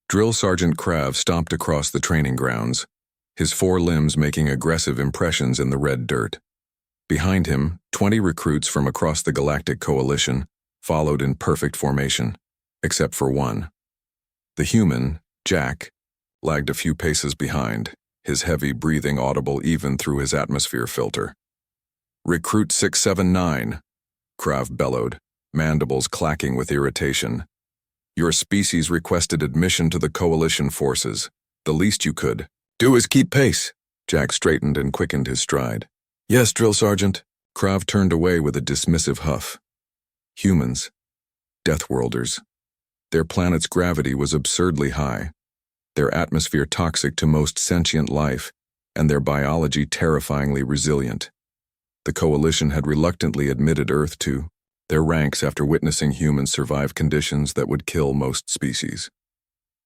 Drill Sergeant Krav stomped across the training grounds, his four limbs making aggressive impressions in the red dirt. Behind him, 20 recruits from across the Galactic Coalition followed in perfect formation, except for one. The human, Jack, lagged a few paces behind, his heavy breathing audible even through his atmosphere filter. "Recruit 679, Krav bellowed, mandibles clacking with irritation. "Your species requested admission to the Coalition forces. The least you could do is keep pace." Jack straightened and quickened his stride. "Yes, Drill Sergeant." Krav turned away with a dismissive huff. Humans. Deathworlders. Their planet's gravity was absurdly high, their atmosphere toxic to most sentient life, and their biology terrifyingly resilient. The Coalition had reluctantly admitted Earth to their ranks after witnessing humans survive conditions that would kill most species.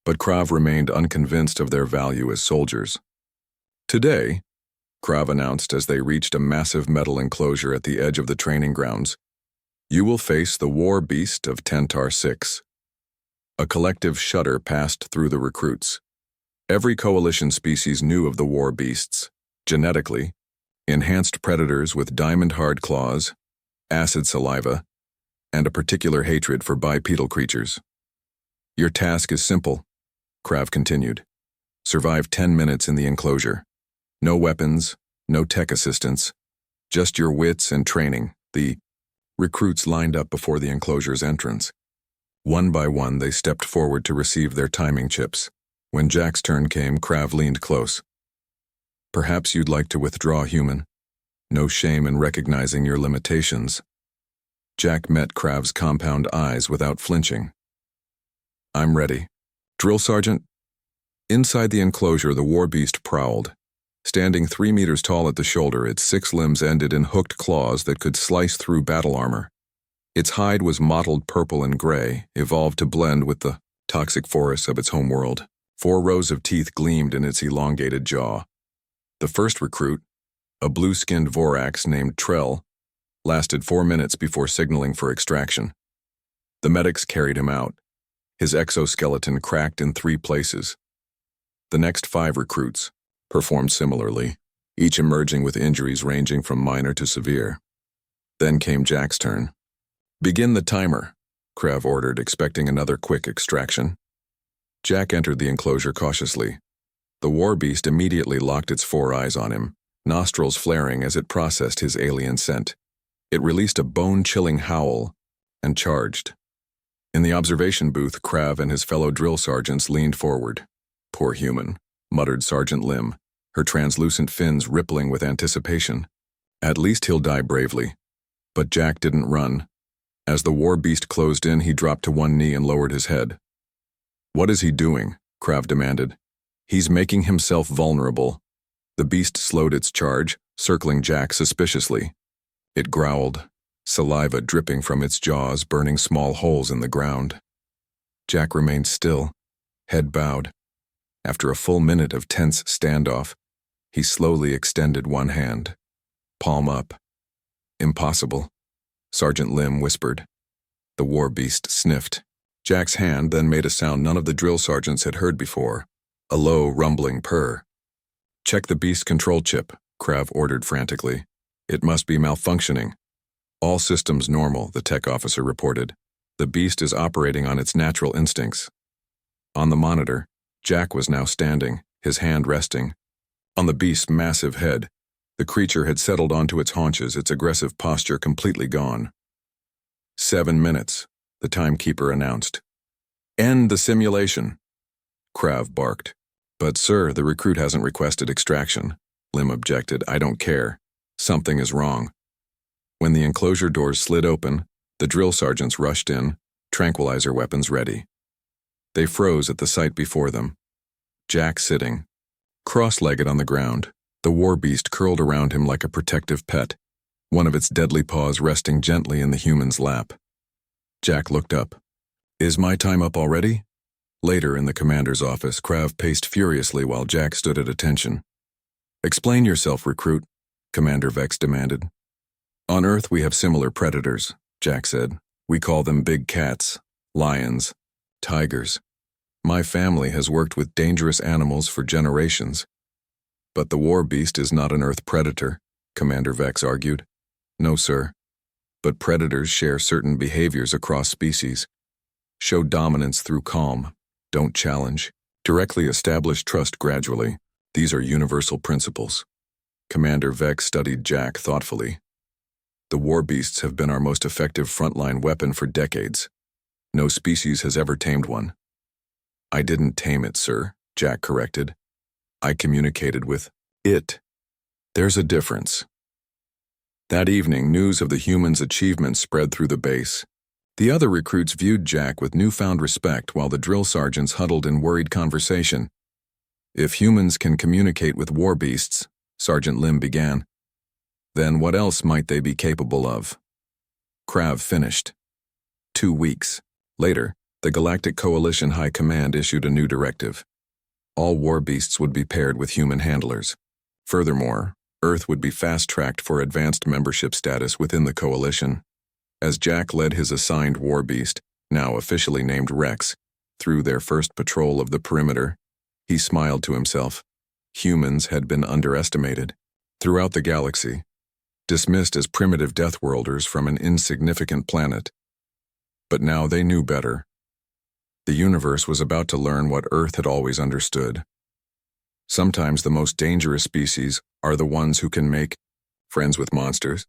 But Krav remained unconvinced of their value as soldiers. "Today," Krav announced as they reached a massive metal enclosure at the edge of the training grounds, "you will face the war beast of Tentar 6. A collective shudder passed through the recruits. Every Coalition species knew of the war beasts, genetically, enhanced predators with diamond-hard claws, acid saliva, and a particular hatred for bipedal creatures. "Your task is simple," Krav continued. "Survive 10 minutes in the enclosure. No weapons, no tech assistance, just your wits and training." The recruits lined up before the enclosure's entrance. One by one, they stepped forward to receive their timing chips. When Jack's turn came, Krav leaned close. "Perhaps you'd like to withdraw, human. No shame in recognizing your limitations." Jack met Krav's compound eyes without flinching. "I'm ready." "Drill Sergeant?" Inside the enclosure, the war beast prowled. Standing 3 meters tall at the shoulder, its 6 limbs ended in hooked claws that could slice through battle armor. Its hide was mottled purple and gray, evolved to blend with the toxic forests of its homeworld. 4 rows of teeth gleamed in its elongated jaw. The first recruit, a blue-skinned Vorax named Trell, lasted 4 minutes before signaling for extraction. The medics carried him out, his exoskeleton cracked in 3 places. The next 5 recruits performed similarly, each emerging with injuries ranging from minor to severe. Then came Jack's turn. "Begin the timer," Krav ordered, expecting another quick extraction. Jack entered the enclosure cautiously. The war beast immediately locked its 4 eyes on him, nostrils flaring as it processed his alien scent. It released a bone-chilling howl and charged. In the observation booth, Krav and his fellow drill sergeants leaned forward. "Poor human," muttered Sergeant Lim, her translucent fins rippling with anticipation. "At least he'll die bravely." But Jack didn't run. As the war beast closed in, he dropped to one knee and lowered his head. "What is he doing?" Krav demanded. "He's making himself vulnerable." The beast slowed its charge, circling Jack suspiciously. It growled, saliva dripping from its jaws, burning small holes in the ground. Jack remained still, head bowed. After a full minute of tense standoff, he slowly extended one hand, palm up. "Impossible," Sergeant Lim whispered. The war beast sniffed. Jack's hand then made a sound none of the drill sergeants had heard before, a low, rumbling purr. "Check the beast control chip," Krav ordered frantically. "It must be malfunctioning." "All systems normal," the tech officer reported. "The beast is operating on its natural instincts." On the monitor, Jack was now standing, his hand resting on the beast's massive head. The creature had settled onto its haunches, its aggressive posture completely gone. 7 minutes, the timekeeper announced. "End the simulation," Krav barked. "But sir, the recruit hasn't requested extraction," Lim objected. "I don't care. Something is wrong." When the enclosure doors slid open, the drill sergeants rushed in, tranquilizer weapons ready. They froze at the sight before them. Jack sitting, cross-legged on the ground, the war beast curled around him like a protective pet, one of its deadly paws resting gently in the human's lap. Jack looked up. "Is my time up already?" Later in the commander's office, Krav paced furiously while Jack stood at attention. "Explain yourself, recruit," Commander Vex demanded. "On Earth we have similar predators," Jack said. "We call them big cats, lions, tigers. My family has worked with dangerous animals for generations. But the war beast is not an Earth predator, Commander Vex argued. No, sir. But predators share certain behaviors across species. Show dominance through calm, don't challenge. Directly establish trust gradually. These are universal principles. Commander Vex studied Jack thoughtfully. The war beasts have been our most effective frontline weapon for decades. No species has ever tamed one. I didn't tame it, sir, Jack corrected. I communicated with it. There's a difference. That evening, news of the humans' achievements spread through the base. The other recruits viewed Jack with newfound respect while the drill sergeants huddled in worried conversation. If humans can communicate with war beasts, Sergeant Lim began, then what else might they be capable of? Krav finished. 2 weeks later, the Galactic Coalition High Command issued a new directive. All war beasts would be paired with human handlers. Furthermore, Earth would be fast-tracked for advanced membership status within the Coalition. As Jack led his assigned war beast, now officially named Rex, through their first patrol of the perimeter, he smiled to himself. Humans had been underestimated. Throughout the galaxy, dismissed as primitive Deathworlders from an insignificant planet. But now they knew better. The universe was about to learn what Earth had always understood. Sometimes the most dangerous species are the ones who can make friends with monsters.